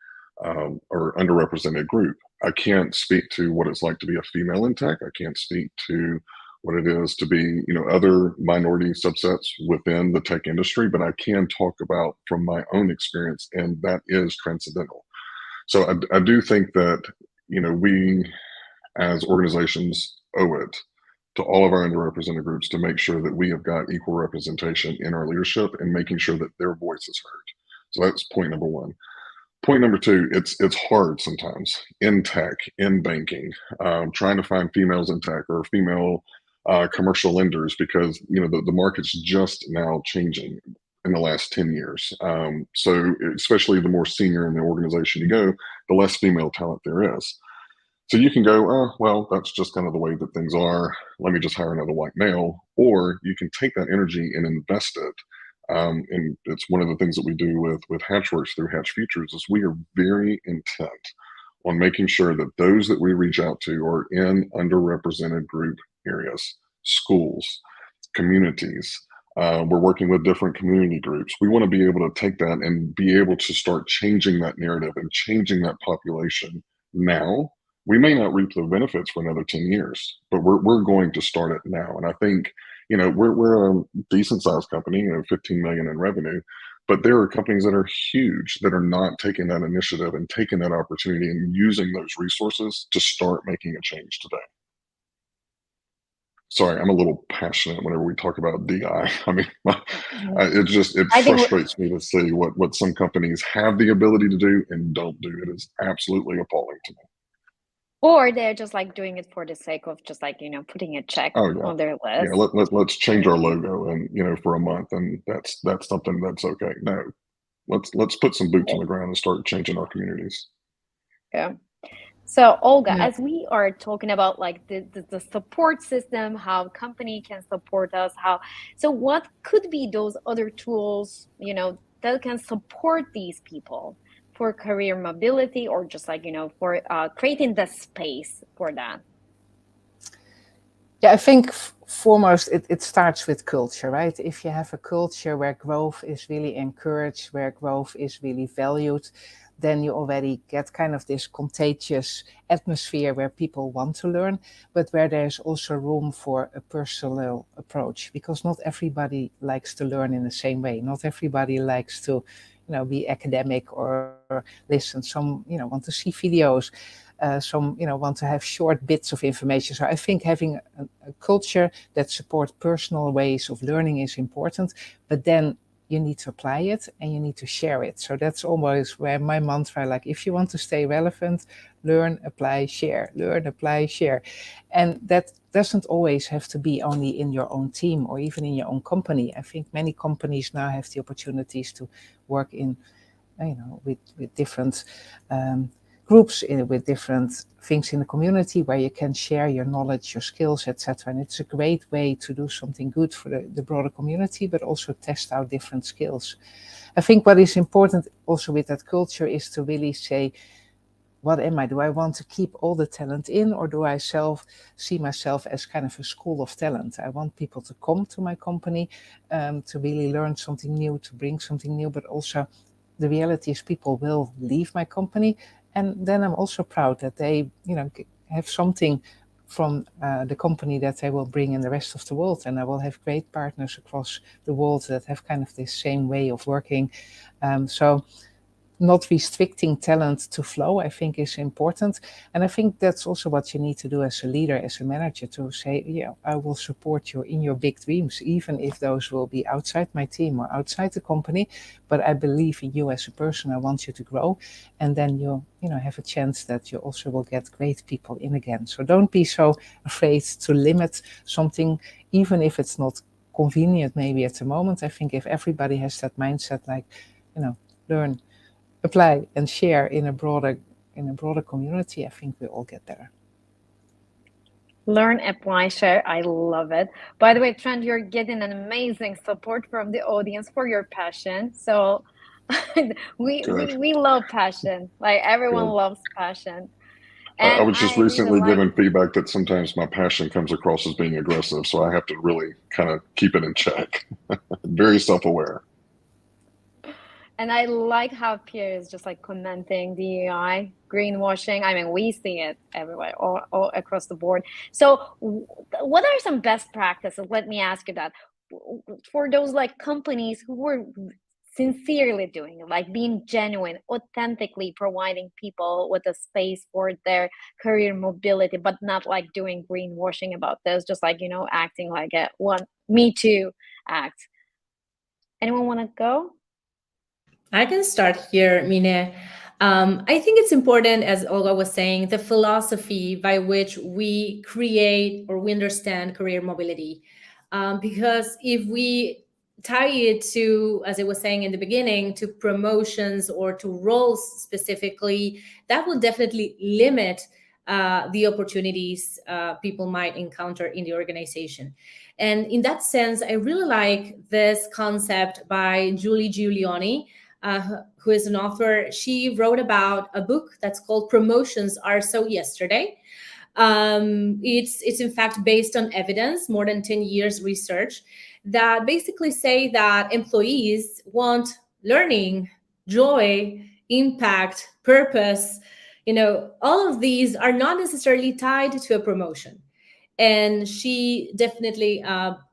or underrepresented group. I can't speak to what it's like to be a female in tech. I can't speak to what it is to be, other minority subsets within the tech industry, but I can talk about from my own experience, and that is transcendental. So I do think that, we as organizations owe it to all of our underrepresented groups to make sure that we have got equal representation in our leadership and making sure that their voice is heard. So that's point number one. Point number two, it's hard sometimes in tech, in banking, trying to find females in tech or female commercial lenders, because the market's just now changing in the last 10 years. So especially the more senior in the organization you go, the less female talent there is. So you can go, oh, well, that's just kind of the way that things are. Let me just hire another white male. Or you can take that energy and invest it. And it's one of the things that we do with Hatchworks through Hatch Futures is we are very intent on making sure that those that we reach out to are in underrepresented group areas, schools, communities. We're working with different community groups. We want to be able to take that and be able to start changing that narrative and changing that population now. We may not reap the benefits for another 10 years, but we're going to start it now. And I think, we're a decent sized company, 15 million in revenue, but there are companies that are huge that are not taking that initiative and taking that opportunity and using those resources to start making a change today. Sorry, I'm a little passionate whenever we talk about DI. I mean, it frustrates me to see what some companies have the ability to do and don't do. It is absolutely appalling to me. Or they're just like doing it for the sake of just like, putting a check on their list. Yeah, let's change our logo and, for a month, and that's something that's okay. No, let's put some boots on the ground and start changing our communities. Yeah. So Olga, as we are talking about like the support system, how company can support us, so what could be those other tools, that can support these people for career mobility, or just like, for creating the space for that? Yeah, I think foremost, it starts with culture, right? If you have a culture where growth is really encouraged, where growth is really valued, then you already get kind of this contagious atmosphere where people want to learn, but where there's also room for a personal approach, because not everybody likes to learn in the same way. Not everybody likes to be academic or listen. Some, want to see videos. Some, want to have short bits of information. So I think having a culture that supports personal ways of learning is important, but then you need to apply it and you need to share it. So that's always where my mantra, like, if you want to stay relevant, learn, apply, share, learn, apply, share. And that doesn't always have to be only in your own team or even in your own company. I think many companies now have the opportunities to work in, with different groups, with different things in the community where you can share your knowledge, your skills, etc. And it's a great way to do something good for the broader community, but also test out different skills. I think what is important also with that culture is to really say, what am I? Do I want to keep all the talent in, or do I see myself as kind of a school of talent? I want people to come to my company to really learn something new, to bring something new, but also the reality is people will leave my company. And then I'm also proud that they, have something from the company that they will bring in the rest of the world. And I will have great partners across the world that have kind of this same way of working. So not restricting talent to flow, I think, is important. And I think that's also what you need to do as a leader, as a manager, to say, I will support you in your big dreams, even if those will be outside my team or outside the company. But I believe in you as a person. I want you to grow. And then you have a chance that you also will get great people in again. So don't be so afraid to limit something, even if it's not convenient maybe at the moment. I think if everybody has that mindset, like, learn, apply and share in a broader community, I think we all get better. Learn, apply, share. I love it. By the way, Trent, you're getting an amazing support from the audience for your passion. So we love passion. Like, everyone loves passion. And I was just recently given feedback that sometimes my passion comes across as being aggressive, so I have to really kind of keep it in check. Very self-aware. And I like how Pierre is just like commenting DEI, greenwashing. I mean, we see it everywhere, all across the board. So, what are some best practices? Let me ask you that for those like companies who were sincerely doing it, like being genuine, authentically providing people with a space for their career mobility, but not like doing greenwashing about this, just like, acting like a one Me Too act. Anyone want to go? I can start here, Mine. I think it's important, as Olga was saying, the philosophy by which we create or we understand career mobility. Because if we tie it to, as I was saying in the beginning, to promotions or to roles specifically, that will definitely limit the opportunities people might encounter in the organization. And in that sense, I really like this concept by Julie Giuliani, who is an author. She wrote about a book that's called Promotions Are So Yesterday. It's in fact based on evidence, more than 10 years research, that basically say that employees want learning, joy, impact, purpose. All of these are not necessarily tied to a promotion. And she definitely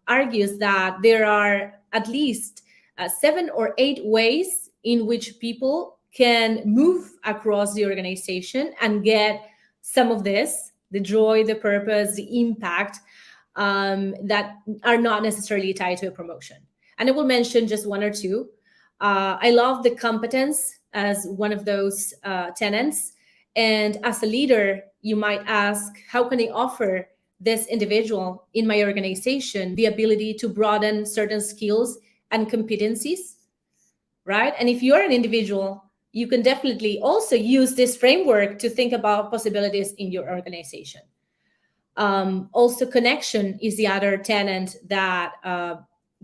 argues that there are at least 7 or 8 ways in which people can move across the organization and get some of this, the joy, the purpose, the impact, that are not necessarily tied to a promotion. And I will mention just 1 or 2. I love the competence as one of those tenets. And as a leader, you might ask, how can I offer this individual in my organization the ability to broaden certain skills and competencies, right? And if you're an individual, you can definitely also use this framework to think about possibilities in your organization. Also, connection is the other tenet that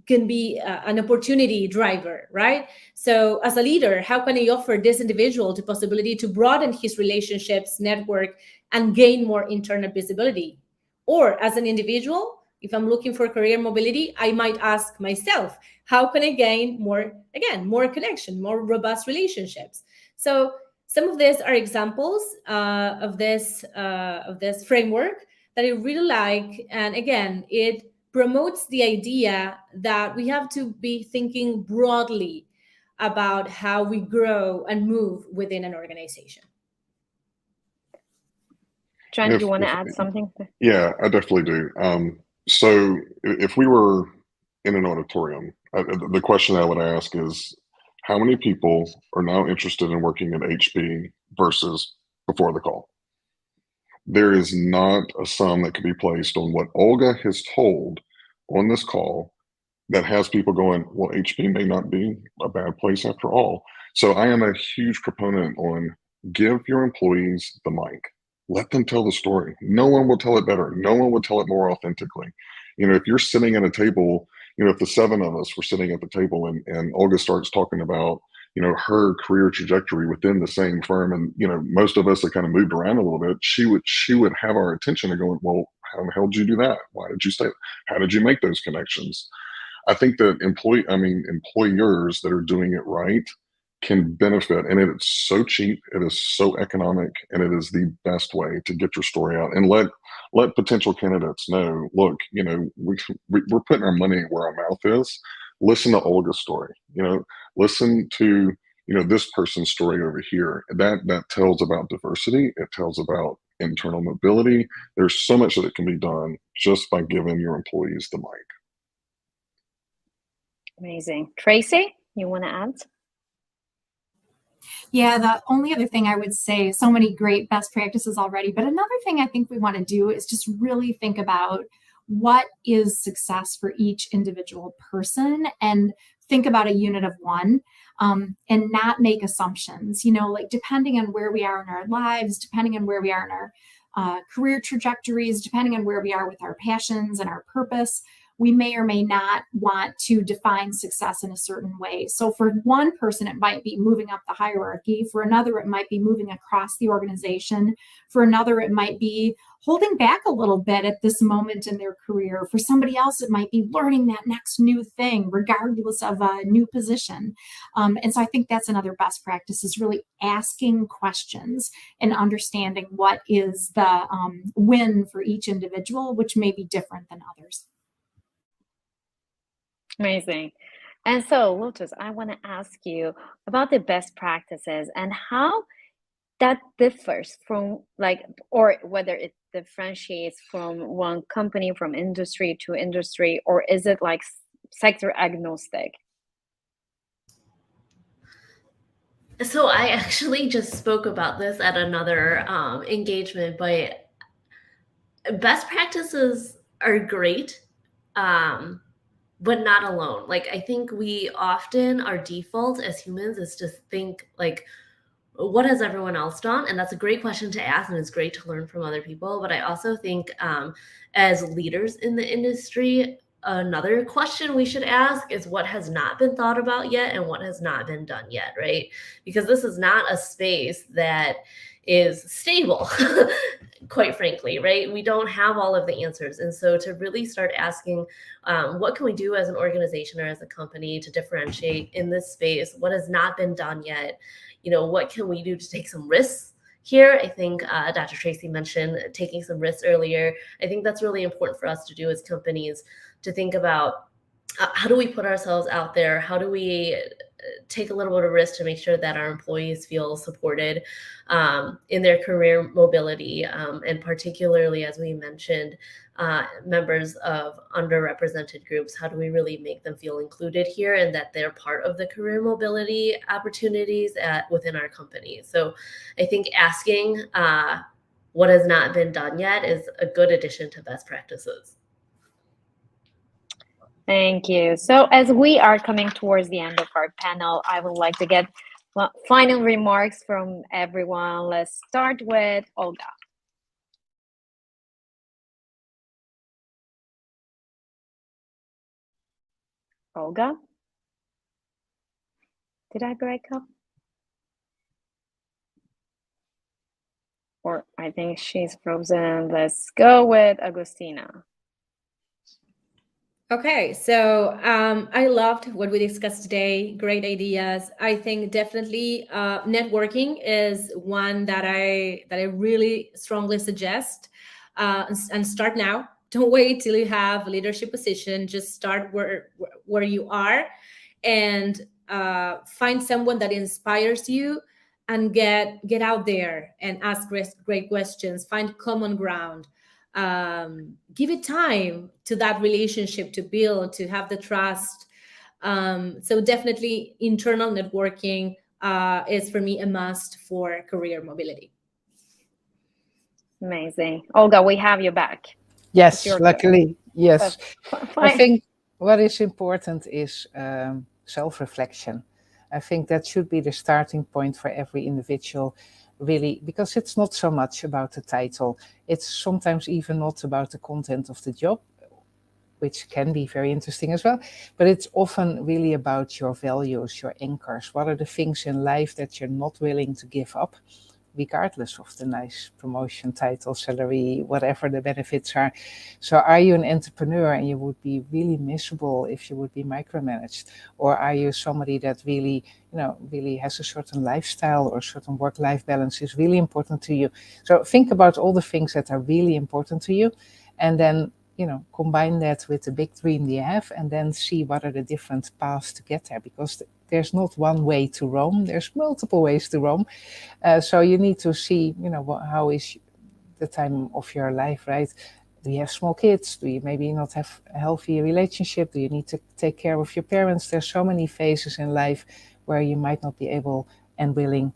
can be an opportunity driver, right? So as a leader, how can I offer this individual the possibility to broaden his relationships, network, and gain more internal visibility? Or as an individual, if I'm looking for career mobility, I might ask myself, how can I gain more connection, more robust relationships? So some of these are examples of this framework that I really like. And again, it promotes the idea that we have to be thinking broadly about how we grow and move within an organization. John, do you want to add something? Yeah, I definitely do. So if we were in an auditorium, the question I would ask is, how many people are now interested in working at HP versus before the call? There is not a sum that could be placed on what Olga has told on this call that has people going, well, HP may not be a bad place after all. So I am a huge proponent on give your employees the mic. Let them tell the story. No one will tell it better. No one will tell it more authentically. If you're sitting at a table, if the 7 of us were sitting at the table and Olga starts talking about, her career trajectory within the same firm, and, most of us have kind of moved around a little bit, she would have our attention and going, well, how the hell did you do that? Why did you stay? How did you make those connections? I think that employers that are doing it right can benefit, and it is so cheap, it is so economic, and it is the best way to get your story out and let potential candidates know, look, we're putting our money where our mouth is. Listen to Olga's story, listen to this person's story over here. That tells about diversity, it tells about internal mobility. There's so much that it can be done just by giving your employees the mic. Amazing. Tracy, you want to add? Yeah, the only other thing I would say, so many great best practices already, but another thing I think we want to do is just really think about what is success for each individual person and think about a unit of one, and not make assumptions, like depending on where we are in our lives, depending on where we are in our career trajectories, depending on where we are with our passions and our purpose, we may or may not want to define success in a certain way. So for one person, it might be moving up the hierarchy. For another, it might be moving across the organization. For another, it might be holding back a little bit at this moment in their career. For somebody else, it might be learning that next new thing, regardless of a new position. And so I think that's another best practice, is really asking questions and understanding what is the win for each individual, which may be different than others. Amazing. And so, Lotus, I want to ask you about the best practices and how that differs from, like, or whether it differentiates from one company, from industry to industry, or is it like sector agnostic? So I actually just spoke about this at another engagement, but best practices are great, but not alone. Like, I think we often, our default as humans is to think like, what has everyone else done? And that's a great question to ask, and it's great to learn from other people. But I also think as leaders in the industry, another question we should ask is what has not been thought about yet and what has not been done yet, right? Because this is not a space that is stable, quite frankly, right? We don't have all of the answers. And so to really start asking, what can we do as an organization or as a company to differentiate in this space? What has not been done yet? You know, what can we do to take some risks here? I think Dr. Tracy mentioned taking some risks earlier. I think that's really important for us to do as companies, to think about how do we put ourselves out there? How do we take a little bit of risk to make sure that our employees feel supported in their career mobility, and particularly, as we mentioned, members of underrepresented groups. How do we really make them feel included here and that they're part of the career mobility opportunities within our company? So I think asking what has not been done yet is a good addition to best practices. Thank you. So as we are coming towards the end of our panel, I would like to get final remarks from everyone. Let's start with Olga. Olga? Did I break up? Or I think she's frozen. Let's go with Agustina. Okay, so I loved what we discussed today. Great ideas. I think definitely networking is one that I really strongly suggest, and start now. Don't wait till you have a leadership position. Just start where you are, and find someone that inspires you, and get out there and ask great questions. Find common ground. Give it time to that relationship to build, to have the trust. So definitely internal networking is for me a must for career mobility. Amazing. Olga, we have you back. Yes, luckily, yes. Fine. I think what is important is self-reflection. I think that should be the starting point for every individual, really, because it's not so much about the title. It's sometimes even not about the content of the job, which can be very interesting as well, but it's often really about your values, your anchors. What are the things in life that you're not willing to give up, regardless of the nice promotion, title, salary, whatever the benefits are? So are you an entrepreneur and you would be really miserable if you would be micromanaged? Or are you somebody that really, really has a certain lifestyle, or certain work-life balance is really important to you? So think about all the things that are really important to you, and then combine that with the big dream you have, and then see what are the different paths to get there, because there's not one way to Rome, there's multiple ways to Rome. So you need to see, how is the time of your life, right? Do you have small kids? Do you maybe not have a healthy relationship? Do you need to take care of your parents? There's so many phases in life where you might not be able and willing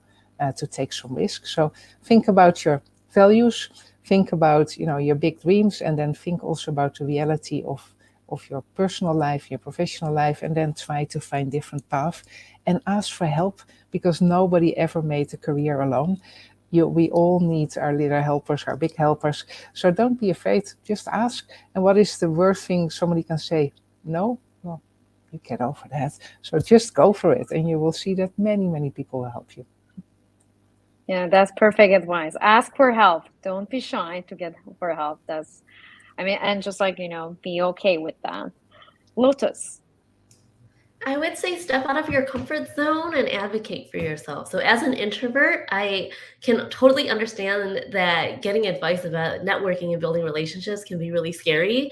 to take some risk. So think about your values, think about your big dreams, and then think also about the reality of your personal life, your professional life, and then try to find different paths and ask for help, because nobody ever made a career alone. We all need our little helpers, our big helpers. So don't be afraid, just ask. And what is the worst thing somebody can say? No? Well, you get over that. So just go for it, and you will see that many, many people will help you. Yeah, that's perfect advice. Ask for help. Don't be shy to get for help. And just like, be okay with that. Lotus. I would say step out of your comfort zone and advocate for yourself. So, as an introvert, I can totally understand that getting advice about networking and building relationships can be really scary.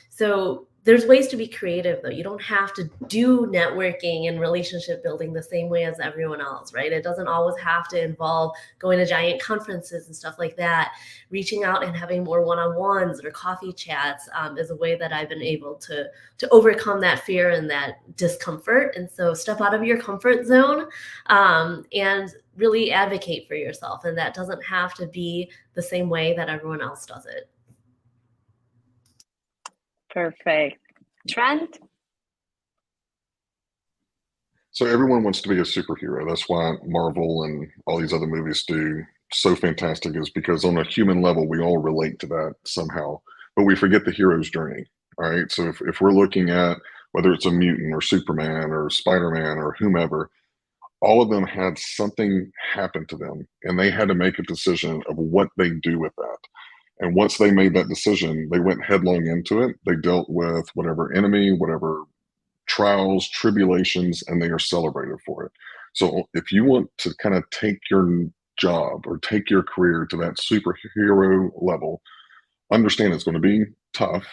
So, there's ways to be creative, though. You don't have to do networking and relationship building the same way as everyone else, right? It doesn't always have to involve going to giant conferences and stuff like that. Reaching out and having more one-on-ones or coffee chats is a way that I've been able to overcome that fear and that discomfort. And so step out of your comfort zone and really advocate for yourself. And that doesn't have to be the same way that everyone else does it. Perfect. Trent? So everyone wants to be a superhero. That's why Marvel and all these other movies do so fantastic, is because on a human level, we all relate to that somehow, but we forget the hero's journey. All right. So if we're looking at whether it's a mutant or Superman or Spider-Man or whomever, all of them had something happen to them and they had to make a decision of what they do with that. And once they made that decision, they went headlong into it. They dealt with whatever enemy, whatever trials, tribulations, and they are celebrated for it. So if you want to kind of take your job or take your career to that superhero level, understand it's going to be tough.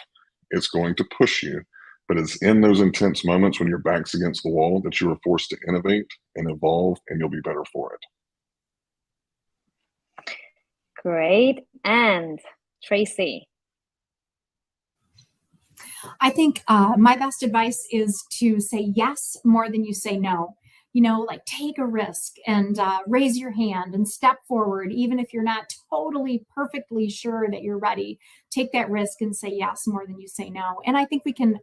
It's going to push you, but it's in those intense moments when your back's against the wall that you are forced to innovate and evolve, and you'll be better for it. Great. And Tracy? I think my best advice is to say yes more than you say no. Like take a risk and raise your hand and step forward, even if you're not totally perfectly sure that you're ready. Take that risk and say yes more than you say no. And I think we can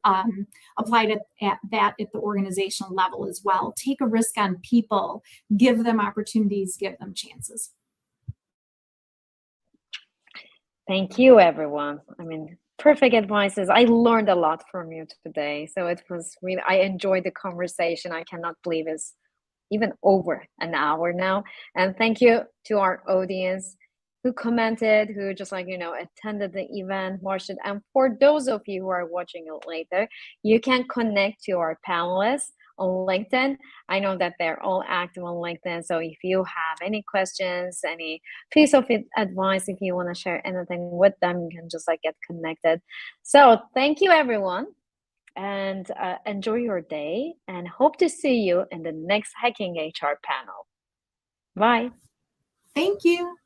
apply it at the organizational level as well. Take a risk on people, give them opportunities, give them chances. Thank you, everyone. Perfect advices. I learned a lot from you today. So it was really, I enjoyed the conversation. I cannot believe it's even over an hour now. And thank you to our audience who commented, who just attended the event, watched it. And for those of you who are watching it later, you can connect to our panelists on LinkedIn. I know that they're all active on LinkedIn. So if you have any questions, any piece of advice, if you want to share anything with them, you can just get connected. So thank you, everyone. And enjoy your day, and hope to see you in the next Hacking HR panel. Bye. Thank you.